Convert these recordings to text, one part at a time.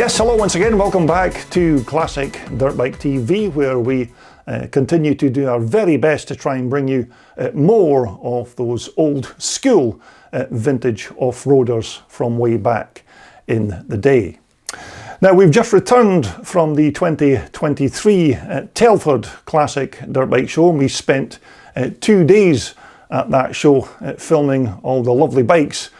Yes, hello once again, welcome back to Classic Dirt Bike TV, where we continue to do our very best to try and bring you more of those old school vintage off-roaders from way back in the day. Now, we've just returned from the 2023 Telford Classic Dirt Bike Show, and we spent 2 days at that show filming all the lovely bikes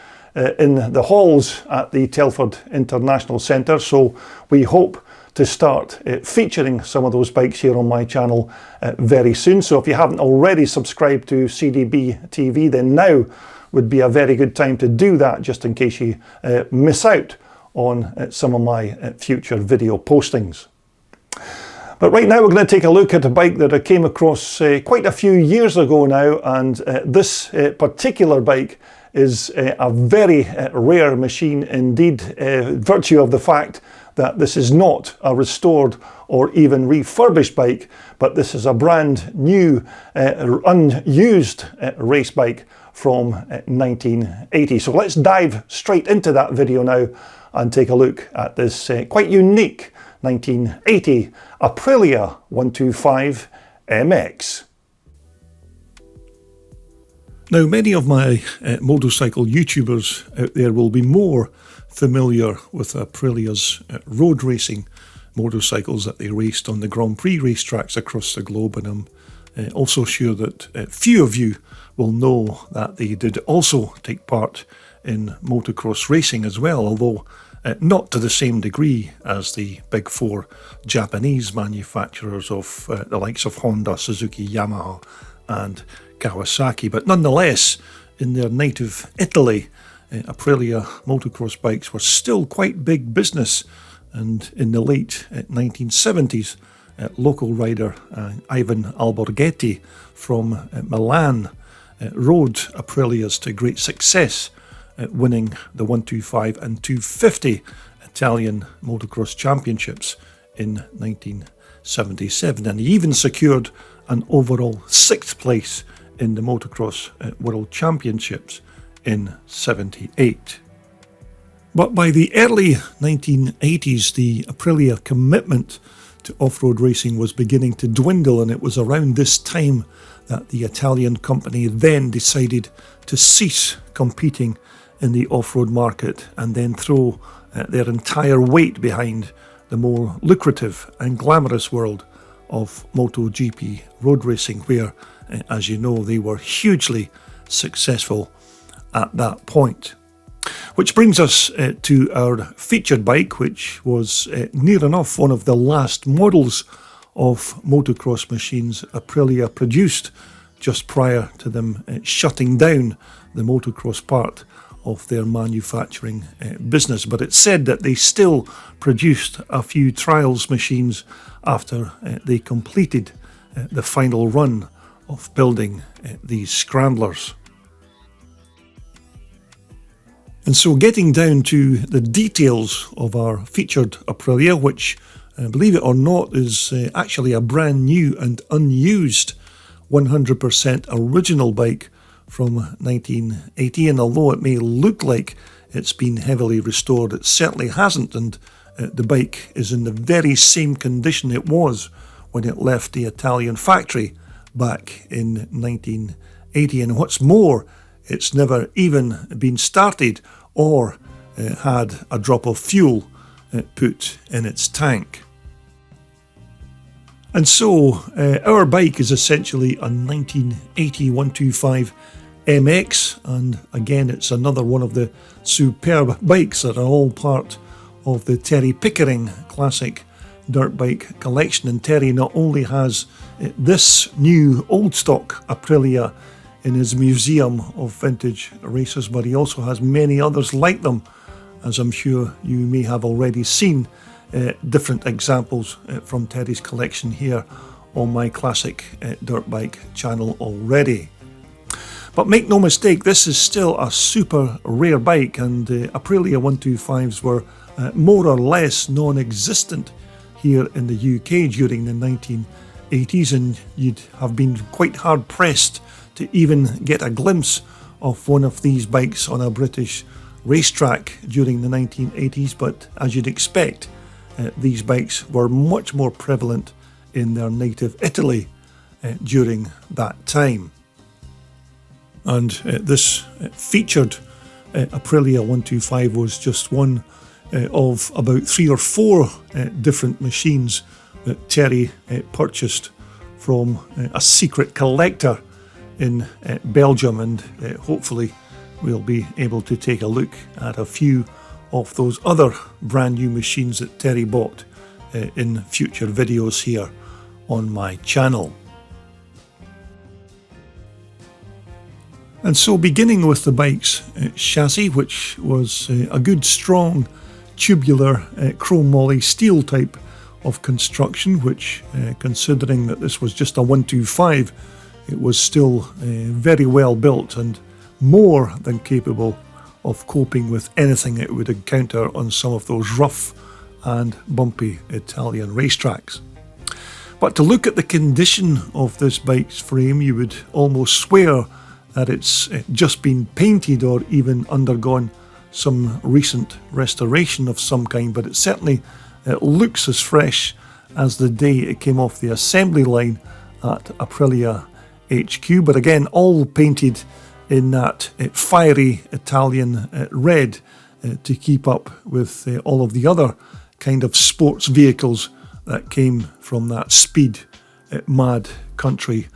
in the halls at the Telford International Centre. So we hope to start featuring some of those bikes here on my channel very soon. So if you haven't already subscribed to CDB TV, then now would be a very good time to do that, just in case you miss out on some of my future video postings. But right now we're going to take a look at a bike that I came across quite a few years ago now, and this particular bike is a very rare machine indeed, virtue of the fact that this is not a restored or even refurbished bike, but this is a brand new unused race bike from 1980. So let's dive straight into that video now and take a look at this quite unique 1980 Aprilia 125 MX. Now, many of my motorcycle YouTubers out there will be more familiar with Aprilia's road racing motorcycles that they raced on the Grand Prix racetracks across the globe, and I'm also sure that few of you will know that they did also take part in motocross racing as well, although not to the same degree as the big four Japanese manufacturers of the likes of Honda, Suzuki, Yamaha and Kawasaki. But nonetheless, in their native Italy, Aprilia motocross bikes were still quite big business, and in the late 1970s, local rider Ivan Alborghetti from Milan rode Aprilias to great success, winning the 125 and 250 Italian motocross championships in 1977, and he even secured an overall 6th place in the motocross world championships in 78. But by the early 1980s, the Aprilia commitment to off-road racing was beginning to dwindle, and it was around this time that the Italian company then decided to cease competing in the off-road market and then throw their entire weight behind the more lucrative and glamorous world of MotoGP road racing, where, as you know, they were hugely successful at that point. Which brings us to our featured bike, which was near enough one of the last models of motocross machines Aprilia produced just prior to them shutting down the motocross part of their manufacturing business. But it's said that they still produced a few trials machines after they completed the final run of building these scramblers. And so, getting down to the details of our featured Aprilia, which, believe it or not, is actually a brand new and unused 100% original bike from 1980, and although it may look like it's been heavily restored, it certainly hasn't, and the bike is in the very same condition it was when it left the Italian factory back in 1980. And what's more, it's never even been started or had a drop of fuel put in its tank. And so our bike is essentially a 1980 125 MX, and again it's another one of the superb bikes that are all part of the Terry Pickering Classic Dirt Bike collection. And Terry not only has this new old stock Aprilia in his museum of vintage racers, but he also has many others like them, as I'm sure you may have already seen different examples from Terry's collection here on my Classic Dirt Bike channel already. But make no mistake, this is still a super rare bike, and Aprilia 125s were more or less non-existent here in the UK during the 1980s, and you'd have been quite hard pressed to even get a glimpse of one of these bikes on a British racetrack during the 1980s, but as you'd expect, these bikes were much more prevalent in their native Italy during that time. And this featured Aprilia 125 was just one of about 3 or 4 different machines that Terry purchased from a secret collector in Belgium, and hopefully we'll be able to take a look at a few of those other brand new machines that Terry bought in future videos here on my channel. And so, beginning with the bike's chassis, which was a good strong tubular chrome moly steel type of construction, which considering that this was just a 125, it was still very well built and more than capable of coping with anything it would encounter on some of those rough and bumpy Italian racetracks. But to look at the condition of this bike's frame, you would almost swear that it's just been painted or even undergone some recent restoration of some kind, but it certainly looks as fresh as the day it came off the assembly line at Aprilia HQ, but again all painted in that fiery Italian red to keep up with all of the other kind of sports vehicles that came from that speed mad country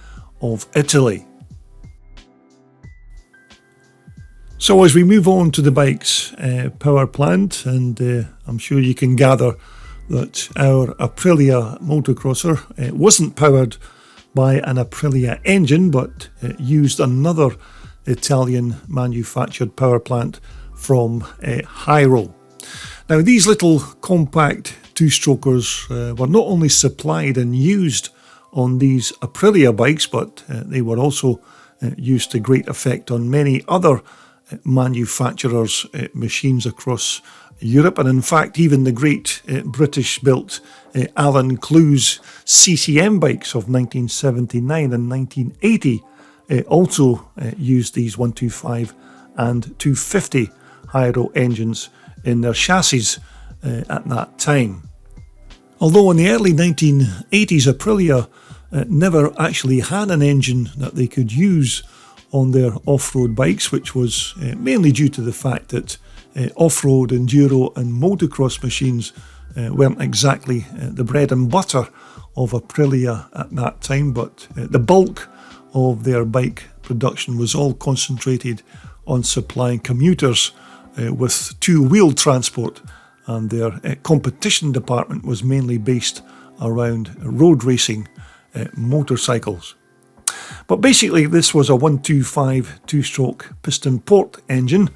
of Italy. So as we move on to the bike's power plant, and I'm sure you can gather that our Aprilia motocrosser wasn't powered by an Aprilia engine, but used another Italian manufactured power plant from Hiro. Now these little compact two-strokers were not only supplied and used on these Aprilia bikes, but they were also used to great effect on many other manufacturers' machines across Europe, and in fact even the great British-built Alan Clu's CCM bikes of 1979 and 1980 also used these 125 and 250 Hiro engines in their chassis at that time. Although in the early 1980s Aprilia never actually had an engine that they could use on their off-road bikes, which was mainly due to the fact that off-road enduro and motocross machines weren't exactly the bread and butter of Aprilia at that time, but the bulk of their bike production was all concentrated on supplying commuters with two-wheel transport, and their competition department was mainly based around road racing motorcycles. But basically this was a 125 two-stroke piston port engine,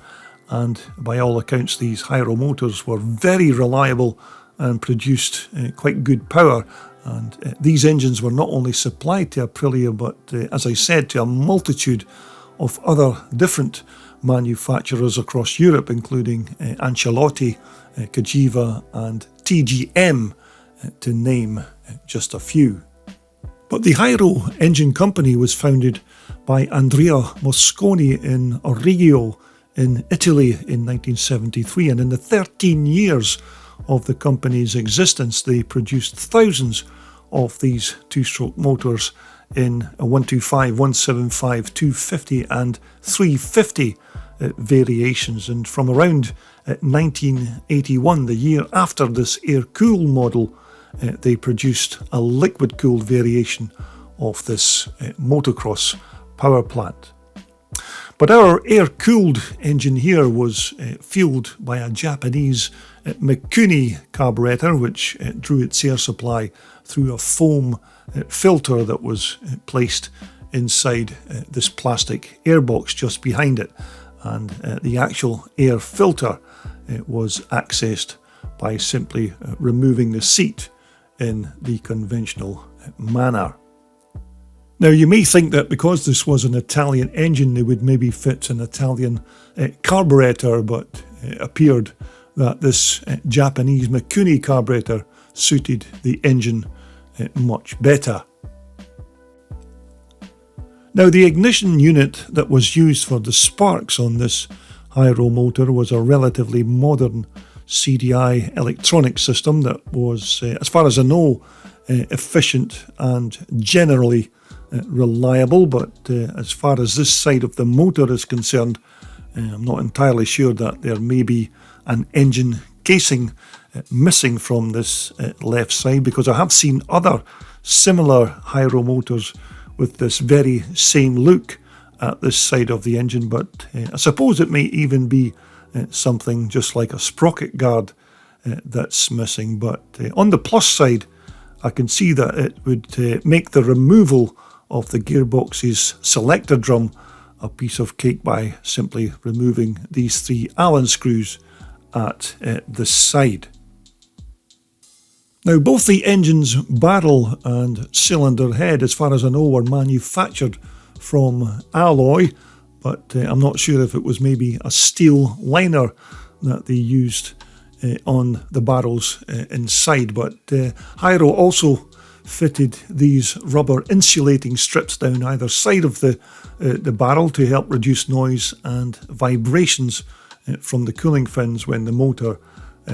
and by all accounts these Hiro motors were very reliable and produced quite good power. And these engines were not only supplied to Aprilia, but as I said, to a multitude of other different manufacturers across Europe, including Ancelotti, Cagiva and TGM, to name just a few. But the Hiro engine company was by Andrea Mosconi in Reggio in Italy in 1973, and in the 13 years of the company's existence they produced thousands of these two-stroke motors in a 125, 175, 250 and 350 variations. And from around 1981, the year after this air-cooled model, they produced a liquid-cooled variation of this motocross power plant. But our air-cooled engine here was fueled by a Japanese Mikuni carburetor, which drew its air supply through a foam filter that was placed inside this plastic airbox just behind it. And the actual air filter was accessed by simply removing the seat in the conventional manner. Now you may think that because this was an Italian engine they would maybe fit an Italian carburetor, but it appeared that this Japanese Mikuni carburetor suited the engine much better. Now the ignition unit that was used for the sparks on this Hiro motor was a relatively modern CDI electronic system that was, as far as I know, efficient and generally reliable, but as far as this side of the motor is concerned, I'm not entirely sure that there may be an engine casing missing from this left side, because I have seen other similar Hiro motors with this very same look at this side of the engine, but I suppose it may even be something just like a sprocket guard that's missing. But on the plus side, I can see that it would make the removal of the gearbox's selector drum a piece of cake by simply removing these 3 Allen screws at the side. Now, both the engine's barrel and cylinder head, as far as I know, were manufactured from alloy, but I'm not sure if it was maybe a steel liner that they used on the barrels inside. But Hiro also fitted these rubber insulating strips down either side of the barrel to help reduce noise and vibrations from the cooling fins when the motor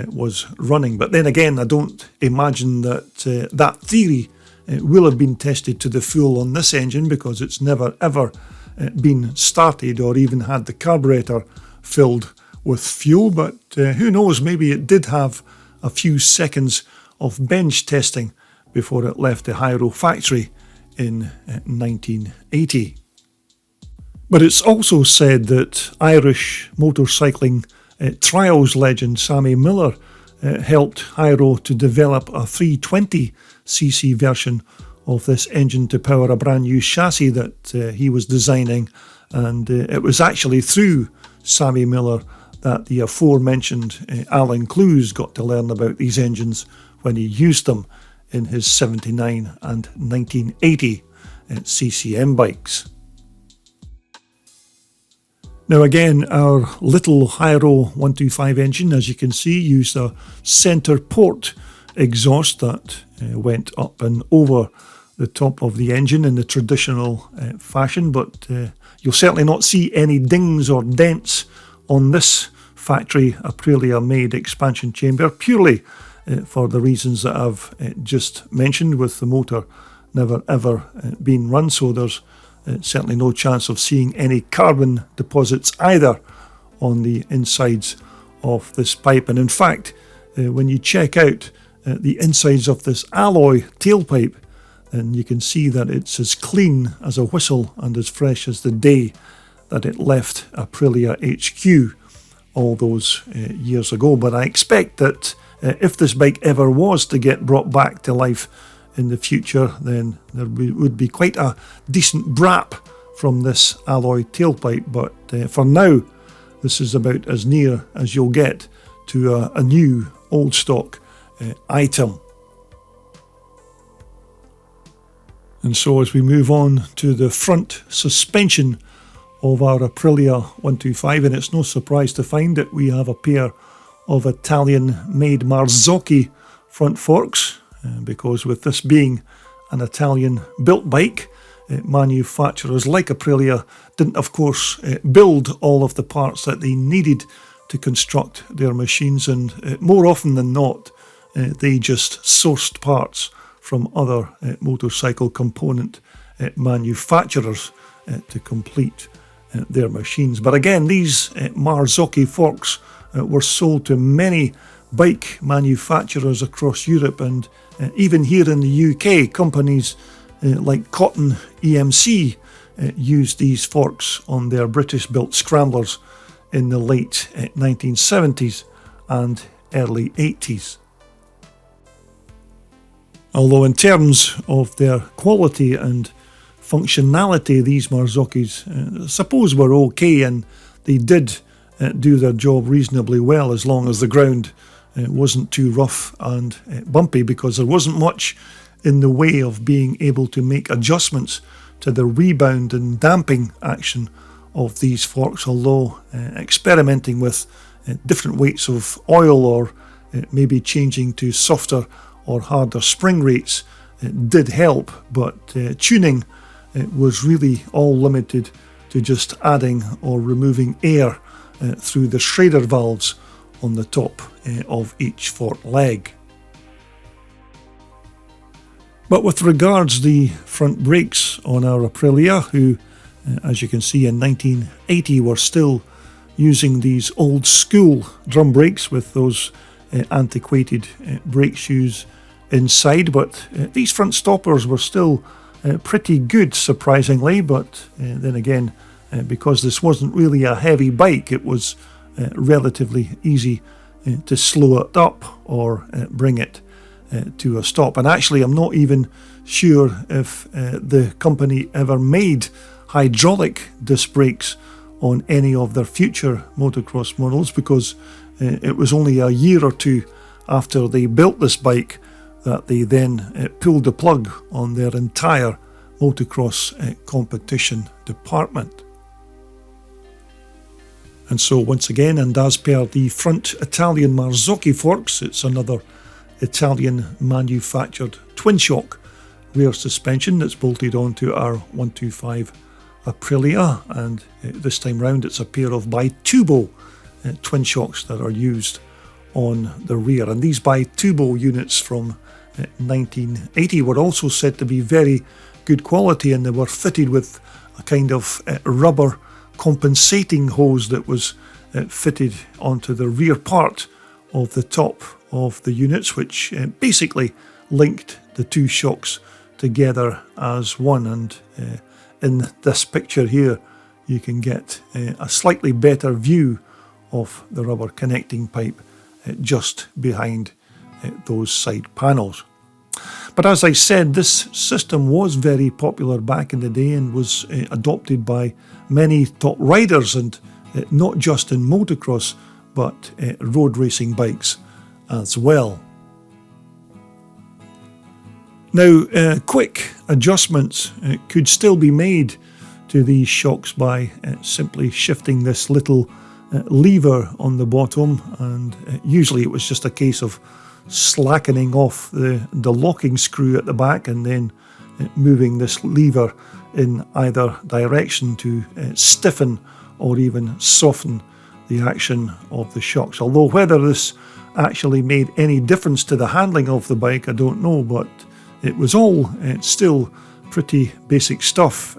was running. But then again, I don't imagine that that theory will have been tested to the full on this engine, because it's never ever been started or even had the carburetor filled with fuel. But who knows, maybe it did have a few seconds of bench testing before it left the Hiro factory in 1980. But it's also said that Irish motorcycling trials legend Sammy Miller helped Hiro to develop a 320cc version of this engine to power a brand new chassis that he was designing, and it was actually through Sammy Miller that the aforementioned Alan Clues got to learn about these engines when he used them in his 79 and 1980 CCM bikes. Now again, our little Hiro 125 engine, as you can see, used a centre port exhaust that went up and over the top of the engine in the traditional fashion, but you'll certainly not see any dings or dents on this factory Aprilia made expansion chamber, purely for the reasons that I've just mentioned, with the motor never ever being run, so there's certainly no chance of seeing any carbon deposits either on the insides of this pipe. And in fact, when you check out the insides of this alloy tailpipe, then you can see that it's as clean as a whistle and as fresh as the day that it left Aprilia HQ all those years ago. But I expect that if this bike ever was to get brought back to life in the future, then there would be quite a decent brap from this alloy tailpipe. But for now, this is about as near as you'll get to a new old stock item. And so as we move on to the front suspension of our Aprilia 125, and it's no surprise to find that we have a pair of Italian-made Marzocchi front forks, because with this being an Italian-built bike, manufacturers like Aprilia didn't, of course, build all of the parts that they needed to construct their machines, and more often than not, they just sourced parts from other motorcycle component manufacturers to complete their machines. But again, these Marzocchi forks were sold to many bike manufacturers across Europe, and even here in the UK, companies like Cotton EMC used these forks on their British-built scramblers in the late 1970s and early 80s. Although in terms of their quality and functionality, these Marzoccis I suppose were okay, and they did do their job reasonably well, as long as the ground wasn't too rough and bumpy, because there wasn't much in the way of being able to make adjustments to the rebound and damping action of these forks, although experimenting with different weights of oil or maybe changing to softer or harder spring rates did help, but tuning was really all limited to just adding or removing air through the Schrader valves on the top of each fork leg. But with regards the front brakes on our Aprilia, who as you can see in 1980 were still using these old school drum brakes with those antiquated brake shoes inside, but these front stoppers were still pretty good, surprisingly. But then again, because this wasn't really a heavy bike, it was relatively easy to slow it up or bring it to a stop. And actually, I'm not even sure if the company ever made hydraulic disc brakes on any of their future motocross models, because it was only a year or two after they built this bike that they then pulled the plug on their entire motocross competition department. And so once again, and as per the front Italian Marzocchi forks, it's another Italian manufactured twin shock rear suspension that's bolted onto our 125 Aprilia, and this time round it's a pair of Bitubo twin shocks that are used on the rear. And these Bitubo units from 1980 were also said to be very good quality, and they were fitted with a kind of rubber compensating hose that was fitted onto the rear part of the top of the units, which basically linked the two shocks together as one. And in this picture here you can get a slightly better view of the rubber connecting pipe just behind those side panels. But as I said, this system was very popular back in the day and was adopted by many top riders, and not just in motocross but road racing bikes as well. Now, quick adjustments could still be made to these shocks by simply shifting this little lever on the bottom, and usually it was just a case of slackening off the locking screw at the back and then moving this lever in either direction to stiffen or even soften the action of the shocks. Although whether this actually made any difference to the handling of the bike, I don't know, but it was all still pretty basic stuff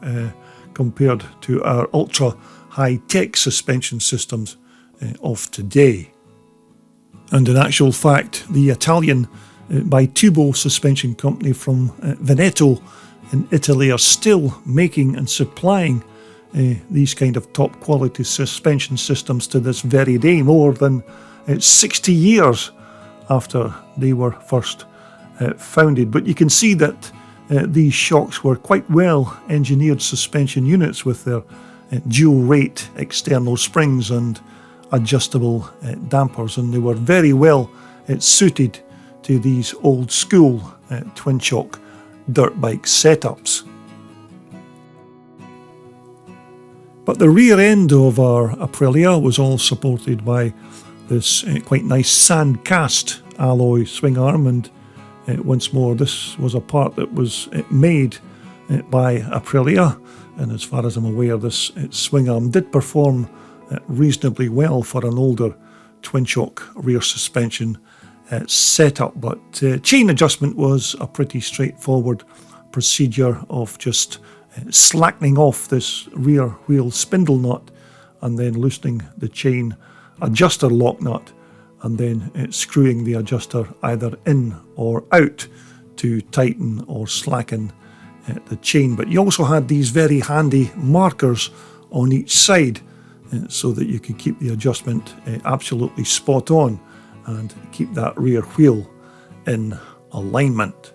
compared to our ultra high-tech suspension systems of today. And in actual fact, the Italian Bitubo suspension company from Veneto in Italy are still making and supplying these kind of top quality suspension systems to this very day, more than 60 years after they were first founded. But you can see that these shocks were quite well engineered suspension units with their dual rate external springs and adjustable dampers, and they were very well suited to these old school twin shock dirt bike setups. But the rear end of our Aprilia was all supported by this quite nice sand cast alloy swing arm, and once more this was a part that was made by Aprilia, and as far as I'm aware this swing arm did perform reasonably well for an older twin shock rear suspension setup. But chain adjustment was a pretty straightforward procedure of just slackening off this rear wheel spindle nut and then loosening the chain adjuster lock nut, and then screwing the adjuster either in or out to tighten or slacken the chain. But you also had these very handy markers on each side so that you could keep the adjustment absolutely spot on and keep that rear wheel in alignment.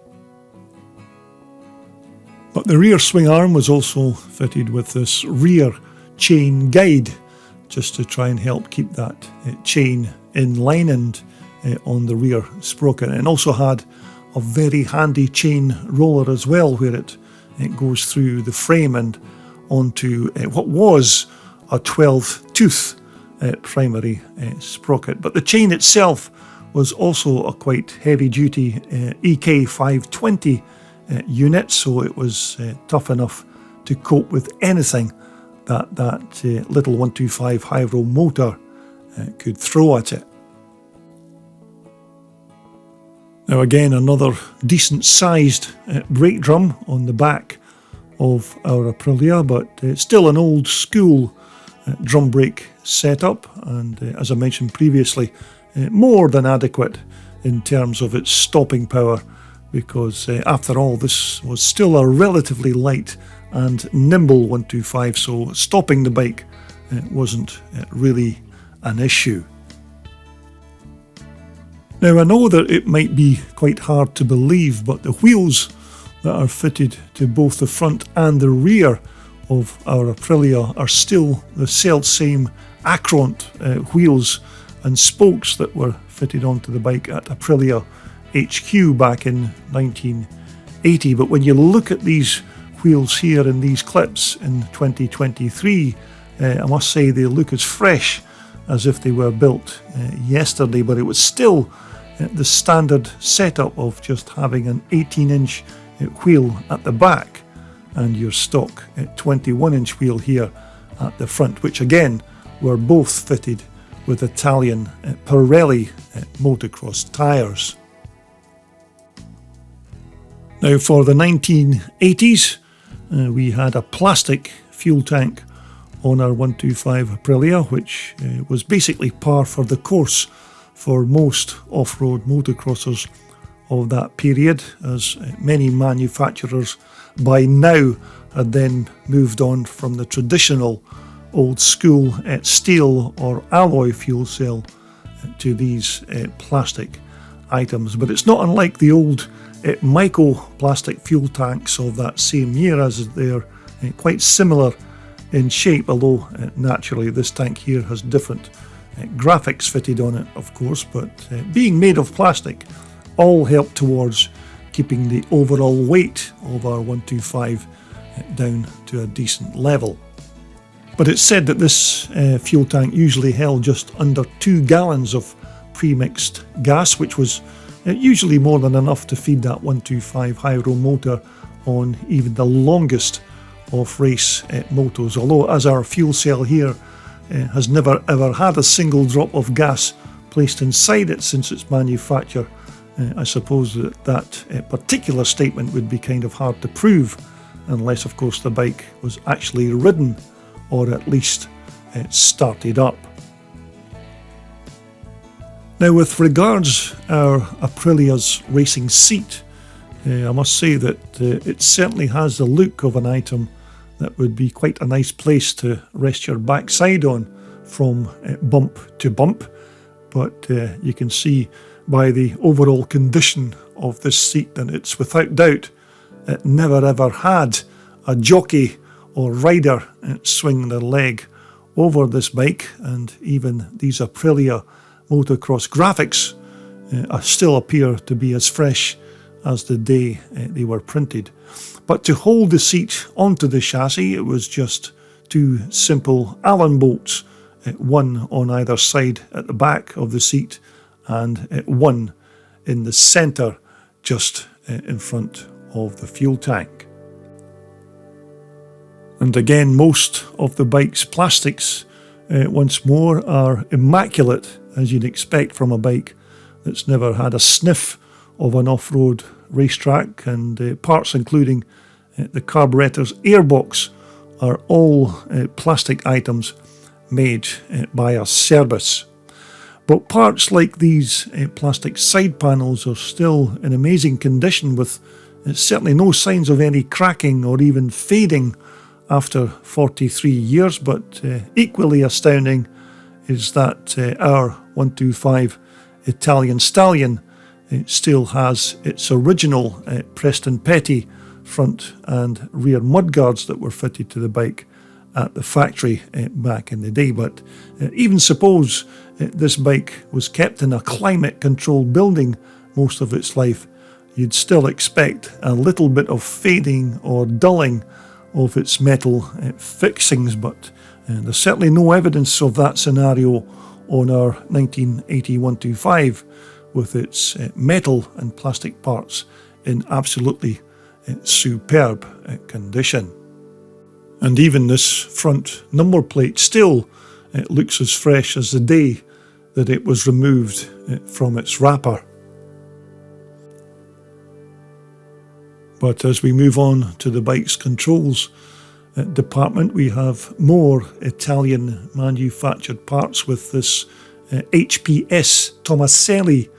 But the rear swing arm was also fitted with this rear chain guide, just to try and help keep that chain in line and on the rear sprocket. And also had a very handy chain roller as well, where it goes through the frame and onto what was a 12-tooth primary sprocket. But the chain itself was also a quite heavy-duty EK 520 unit, so it was tough enough to cope with anything that little 125 Hiro motor could throw at it. Now again, another decent sized brake drum on the back of our Aprilia, but it's still an old school drum brake setup, and as I mentioned previously, more than adequate in terms of its stopping power, because after all, this was still a relatively light and nimble 125, so stopping the bike wasn't really an issue. Now I know that it might be quite hard to believe, but the wheels that are fitted to both the front and the rear of our Aprilia are still the same Acront wheels and spokes that were fitted onto the bike at Aprilia HQ back in 1980. But when you look at these wheels here in these clips in 2023, I must say they look as fresh as if they were built yesterday, but it was still the standard setup of just having an 18-inch wheel at the back and your stock 21-inch wheel here at the front, which again were both fitted with Italian Pirelli motocross tyres. Now for the 1980s, we had a plastic fuel tank on our 125 Aprilia, which was basically par for the course for most off-road motocrossers of that period, as many manufacturers by now had then moved on from the traditional old school steel or alloy fuel cell to these plastic items. But it's not unlike the old microplastic fuel tanks of that same year, as they're quite similar in shape, although naturally this tank here has different graphics fitted on it, of course, but being made of plastic all help towards keeping the overall weight of our 125 down to a decent level. But it's said that this fuel tank usually held just under 2 gallons of pre-mixed gas, which was usually more than enough to feed that 125 Hiro motor on even the longest of race motos, although as our fuel cell here has never ever had a single drop of gas placed inside it since its manufacture, I suppose that particular statement would be kind of hard to prove, unless of course the bike was actually ridden or at least started up. Now with regards our Aprilia's racing seat, I must say that it certainly has the look of an item that would be quite a nice place to rest your backside on from bump to bump, but you can see by the overall condition of this seat that it's without doubt it never ever had a jockey or rider swing their leg over this bike, and even these Aprilia motocross graphics still appear to be as fresh as the day they were printed. But to hold the seat onto the chassis, it was just 2 simple Allen bolts, one on either side at the back of the seat and one in the centre just in front of the fuel tank. And again, most of the bike's plastics once more are immaculate, as you'd expect from a bike that's never had a sniff of an off-road racetrack, and parts including the carburetor's airbox are all plastic items made by a service. But parts like these plastic side panels are still in amazing condition, with certainly no signs of any cracking or even fading after 43 years. But equally astounding is that our 125 Italian Stallion still has its original Preston Petty front and rear mudguards that were fitted to the bike at the factory back in the day. But even suppose this bike was kept in a climate-controlled building most of its life, you'd still expect a little bit of fading or dulling of its metal fixings, but there's certainly no evidence of that scenario on our 1980 125, with its metal and plastic parts in absolutely superb condition. And even this front number plate still it looks as fresh as the day that it was removed from its wrapper. But as we move on to the bike's controls department, we have more Italian manufactured parts with this HPS Tomaselli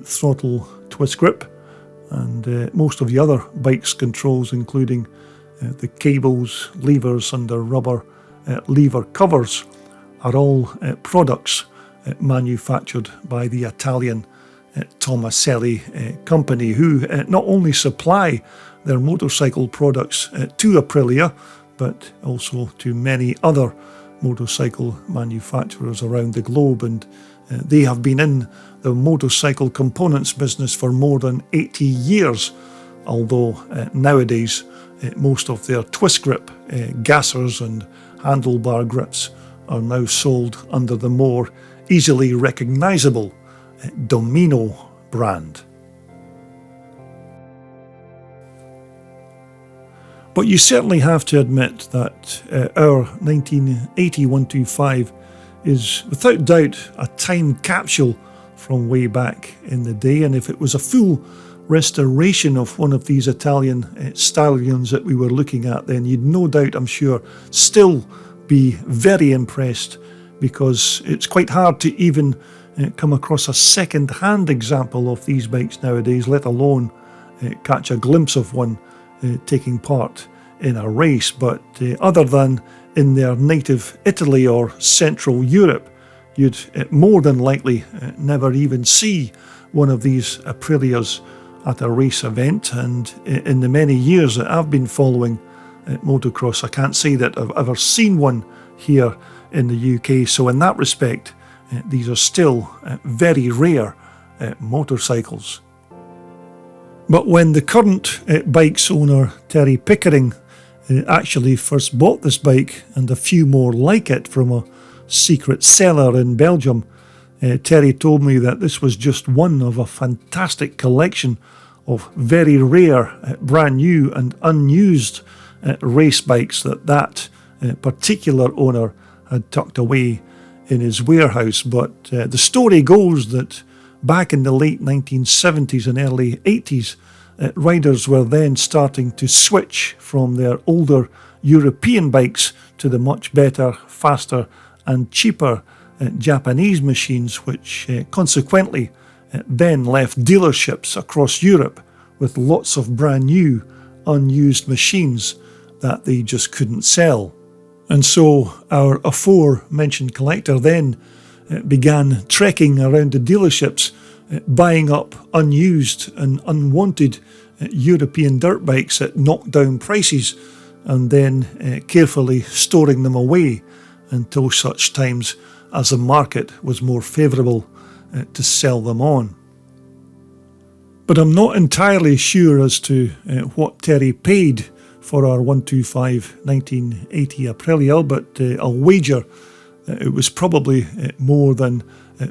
throttle twist grip, and most of the other bike's controls, including the cables, levers and the rubber lever covers, are all products manufactured by the Italian Tomaselli company, who not only supply their motorcycle products to Aprilia, but also to many other motorcycle manufacturers around the globe. And they have been in the motorcycle components business for more than 80 years, although nowadays most of their twist grip gassers and handlebar grips are now sold under the more easily recognisable Domino brand. But you certainly have to admit that our 1980 125 is without doubt a time capsule from way back in the day, and if it was a full restoration of one of these Italian stallions that we were looking at, then you'd no doubt, I'm sure, still be very impressed, because it's quite hard to even come across a second-hand example of these bikes nowadays, let alone catch a glimpse of one taking part in a race. But other than in their native Italy or Central Europe, you'd more than likely never even see one of these Aprilias at a race event. And in the many years that I've been following motocross, I can't say that I've ever seen one here in the UK. So in that respect, these are still very rare motorcycles. But when the current bike's owner, Terry Pickering, actually first bought this bike and a few more like it from a secret seller in Belgium, Terry told me that this was just one of a fantastic collection of very rare, brand new and unused race bikes that particular owner had tucked away in his warehouse. But the story goes that back in the late 1970s and early 80s, riders were then starting to switch from their older European bikes to the much better, faster and cheaper Japanese machines, which consequently then left dealerships across Europe with lots of brand new unused machines that they just couldn't sell. And so our aforementioned collector then began trekking around the dealerships, buying up unused and unwanted European dirt bikes at knockdown prices, and then carefully storing them away until such times as the market was more favourable to sell them on. But I'm not entirely sure as to what Terry paid for our 125 1980 Aprilia, but I'll wager it was probably more than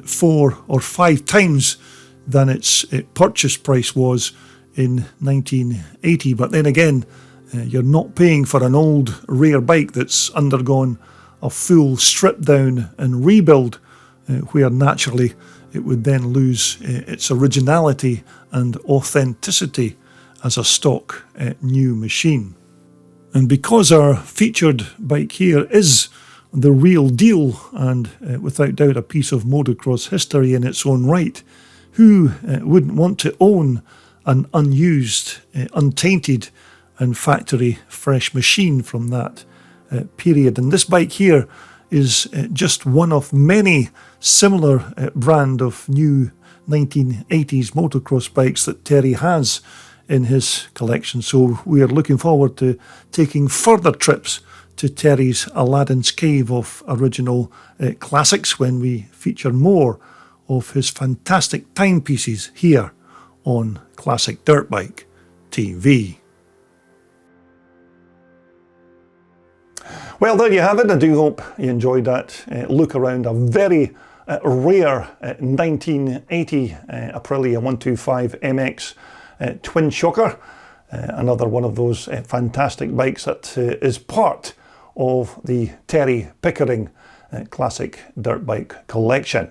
4 or 5 times than its purchase price was in 1980. But then again, you're not paying for an old rare bike that's undergone a full strip down and rebuild, where naturally it would then lose its originality and authenticity as a stock new machine. And because our featured bike here is the real deal and without doubt a piece of motocross history in its own right, who wouldn't want to own an unused, untainted and factory fresh machine from that period? And this bike here is just one of many similar brand of new 1980s motocross bikes that Terry has in his collection. So we are looking forward to taking further trips to Terry's Aladdin's Cave of original classics when we feature more of his fantastic timepieces here on Classic Dirt Bike TV. Well, there you have it. I do hope you enjoyed that look around a very rare 1980 Aprilia 125 MX twin shocker. Another one of those fantastic bikes that is part of the Terry Pickering classic dirt bike collection.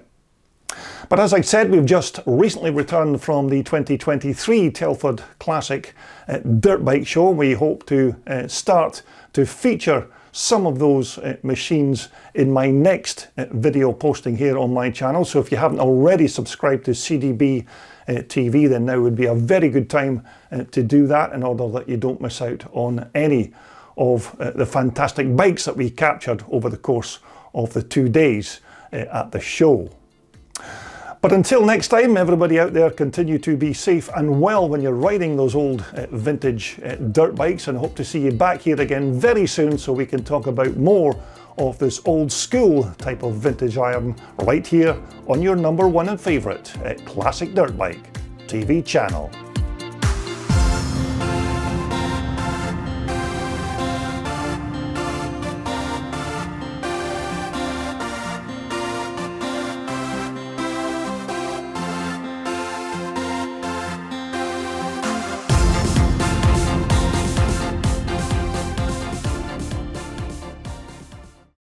But as I said, we've just recently returned from the 2023 Telford Classic Dirt Bike Show. We hope to start to feature some of those machines in my next video posting here on my channel. So if you haven't already subscribed to CDB TV, then now would be a very good time to do that in order that you don't miss out on any of the fantastic bikes that we captured over the course of the 2 days at the show. But until next time, everybody out there, continue to be safe and well when you're riding those old vintage dirt bikes, and hope to see you back here again very soon so we can talk about more of this old school type of vintage iron right here on your #1 and favourite Classic Dirt Bike TV channel.